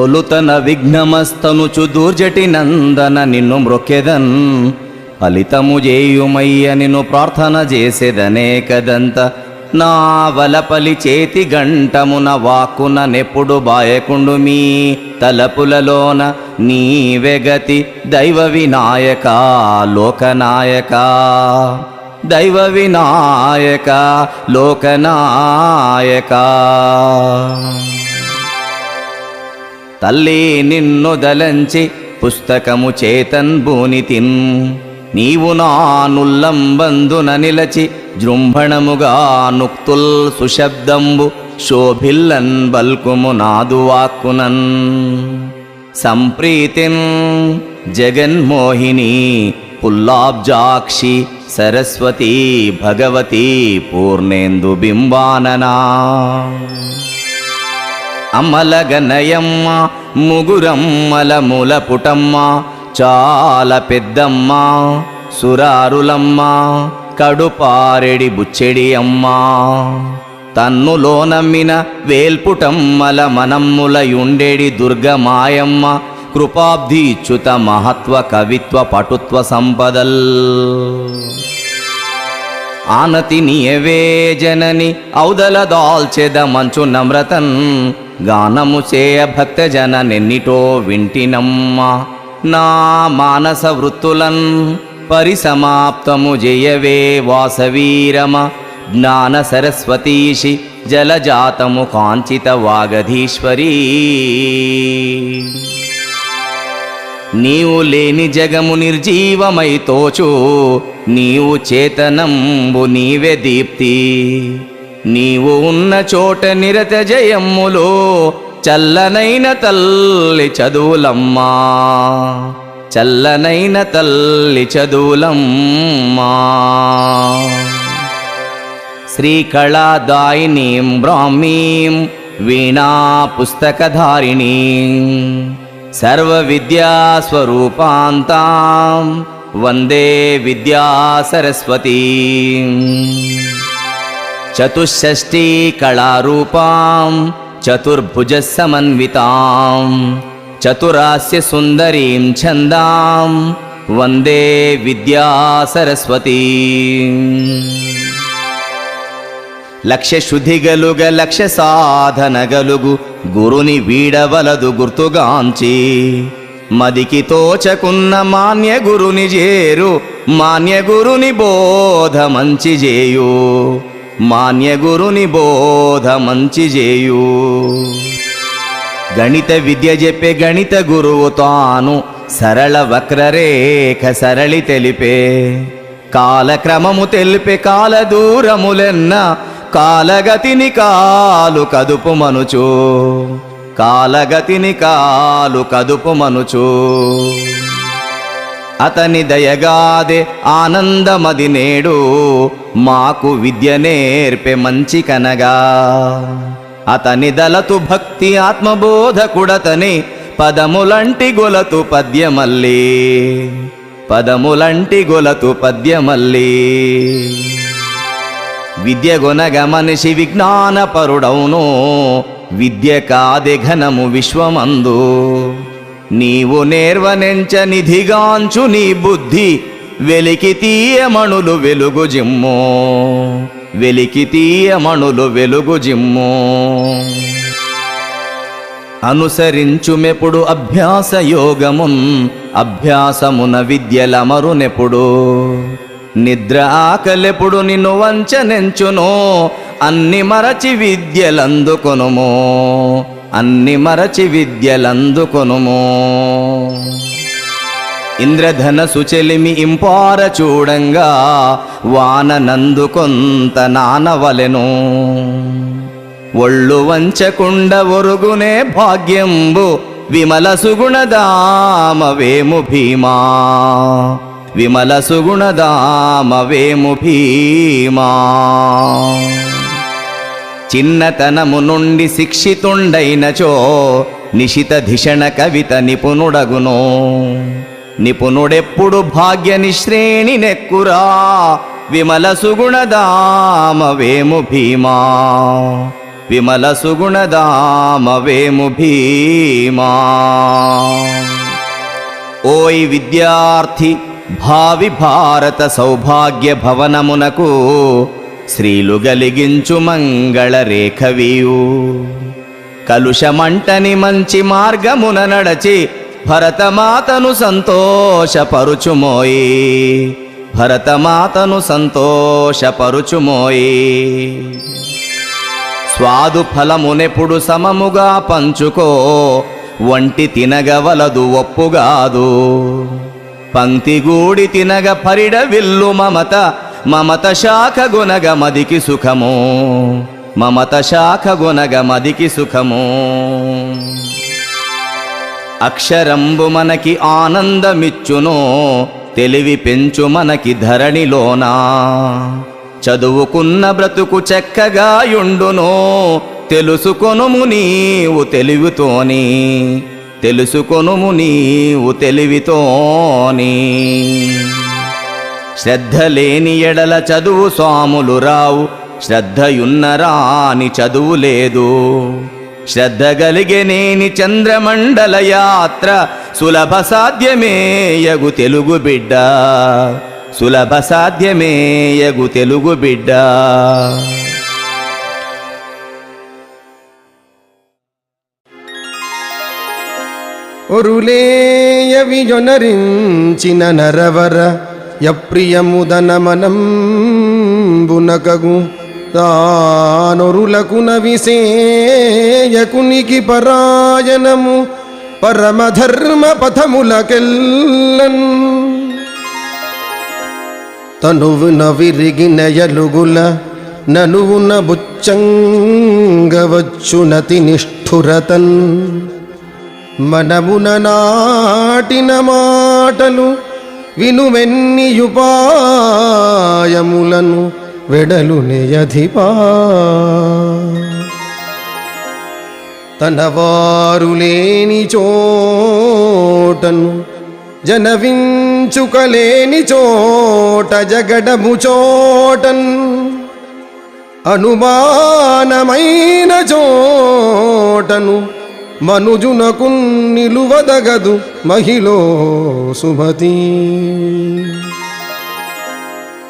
తొలుతన విఘ్నమస్తనుచు దూర్జటి నందన నిన్ను మ్రొక్కెదన్ ఫలితము చేయుమయ్య నిన్ను ప్రార్థన చేసేదనే కదంత నా వలపలి చేతి గంటమున వాక్కున నెప్పుడు బాయకుండు మీ తలపులలోన నీవెగతి దైవ వినాయక లోకనాయక దైవ వినాయక లోకనాయక తల్లి నిన్ను దలంచి పుస్తకము చేతన్ బూనితిన్ నీవు నా నుల్లంబందున నిలచి జృంభణముగా నుక్తుల్ సుశబ్దంబు శోభిల్లన్ బల్కుము నాదు వాక్కునన్ సంప్రీతిన్ జగన్మోహిని పుల్లాబ్జాక్షి సరస్వతి భగవతి పూర్ణేందు బింబాననా అమ్మలగనయమ్మ ముగురమ్మల మూల పుటమ్మ చాలా పెద్దమ్మ సురారులమ్మ కడుపారెడి బుచ్చెడి అమ్మ తన్నులో నమ్మిన వేల్పుటమ్మల మనమ్ములయుండెడి దుర్గమాయమ్మ కృపాబ్ధిచ్యుత మహత్వ కవిత్వ పటుత్వ సంపదల్ ఆనతి నీయవే జనని ఔదల దాల్చెద మంచు నమ్రతన్ గానము చేయ భక్త జన నెన్నిటో వింటినమ్మ నా మానస వృత్తులన్ పరిసమాప్తము జయవే వాసవీరమ జ్ఞాన సరస్వతీషి జలజాతము కాంచిత వాగధీశ్వరీ నీవు లేని జగము నిర్జీవమై తోచు నీవు చేతనంబు నీవే దీప్తి నీవు ఉన్న చోట నిరత జయమ్ములో చల్లనైన తల్లి చదువులమ్మా చల్లనైన తల్లి చదువులమ్మా శ్రీకళాదాయినీం బ్రాహ్మీం వీణా పుస్తకధారిణీం సర్వ విద్యా స్వరూపాంతాం వందే విద్యా సరస్వతీ చతుషష్ఠీ కళారూపాం చతుర్భుజ సమన్వితాం చతురాస్య సుందరీం ఛందాం వందే విద్యా సరస్వతీ లక్ష్య శుద్ధిగలుగ లక్ష్య సాధనగలుగు గురుని వీడవలదు గుర్తుగాంచి మదికి తోచకున్న మాన్య గురుని చేరు మాన్య గురుని బోధ మంచి చేయు మాన్య గురుని బోధ మంచి చేయు గణిత విద్య చెప్పే గణిత గురువు తాను సరళ వక్రరేఖ సరళి తెలిపే కాలక్రమము తెలిపే కాల దూరములెన్న కాలగతిని కాలు కదుపు మనుచు కాలగతిని కాలు కదుపు మనుచు అతని దయగాదే ఆనందమది నేడు మాకు విద్య నేర్పె మంచి కనగా అతని దళతు భక్తి ఆత్మబోధకుడతని పదములంటి గొలతు పద్యమల్లి పదములంటి గొలతు పద్యమల్లి విద్య గొనగ మనిషి విజ్ఞాన పరుడౌను విద్య కాదె ఘనము విశ్వమందు నీవు నేర్వనెంచ నిధిగాంచు నీ బుద్ధి వెలికి తీయమణులు వెలుగు జిమ్ము వెలికి తీయమణులు వెలుగు జిమ్ము అనుసరించుమెప్పుడు అభ్యాస యోగమున్ అభ్యాసమున విద్యలమరునెప్పుడు నిద్ర ఆకలెప్పుడు నిన్ను వంచనెంచునో అన్ని మరచి విద్యలందుకొనుము అన్ని మరచి విద్యలందుకొనుము ఇంద్రధనసు చెలిమి ఇంపార చూడంగా వాననందు కొంత నానవలెను ఒళ్ళు వంచకుండ ఒరుగునే భాగ్యంబు విమల సుగుణదామవేము భీమా విమల సుగుణదామవేము భీమా చిన్నతనము నుండి శిక్షితుండైనచో నిశిత ధిషణ కవిత నిపుణుడగును నిపుణుడెప్పుడు భాగ్య నిశ్రేణి నెక్కురా విమల సుగుణదామవేము భీమా విమల సుగుణదామవేము భీమా. ఓయ్ విద్యార్థి, భావి భారత సౌభాగ్య భవనమునకు శ్రీలు గలిగించు మంగళ రేఖవీయు. కలుషమంటని మంచి మార్గమున నడచి భరతమాతను సంతోషపరుచుమోయి, భరతమాతను సంతోషపరుచుమోయి. స్వాదు ఫలమునెప్పుడు సమముగా పంచుకో, వంటి తినగవలదు ఒప్పుగాదు. పంక్తిగూడి తినగ పరిడ విల్లు మమత, మమత శాఖ గునగ మదికి సుఖము, మమత శాఖ గునగ మదికి సుఖము. అక్షరంబు మనకి ఆనందమిచ్చును, తెలివి పెంచు మనకి ధరణిలోనా. చదువుకున్న బ్రతుకు చక్కగాయుండును, తెలుసుకొనుము నీవు తెలివితోని, తెలుసుకొనుము నీవు తెలివితోని. శ్రద్ధ లేని ఎడల చదువు స్వాములు రావు, శ్రద్ధయున్నరాని చదువు లేదు. శ్రద్ధ గలిగెనేని చంద్రమండల యాత్ర, సులభ సాధ్యమే యగు తెలుగు బిడ్డ, సులభ సాధ్యమే యగు తెలుగు బిడ్డ. ఒరులేయ విజొనరించిన నరవర, యప్రియముదనమనంబునకగు తానొరులకున విసేయకునికి పరాయణము పరమధర్మ పథములకెల్లన్. తనువున విరిగిన యలుగుల ననువున బుచ్చంగవచ్చునతి నిష్ఠురతన్. మనమున నాటిన మాటలు వినుమెన్నియుపాయములను వెడలు నెయధిపా. తనవారు లేని చోటను జనవించుకలేని చోట జగడము చోటన్. అనుమానమైన చోటను మనుజునకు నిలువదగదు మహిళో సుమతి.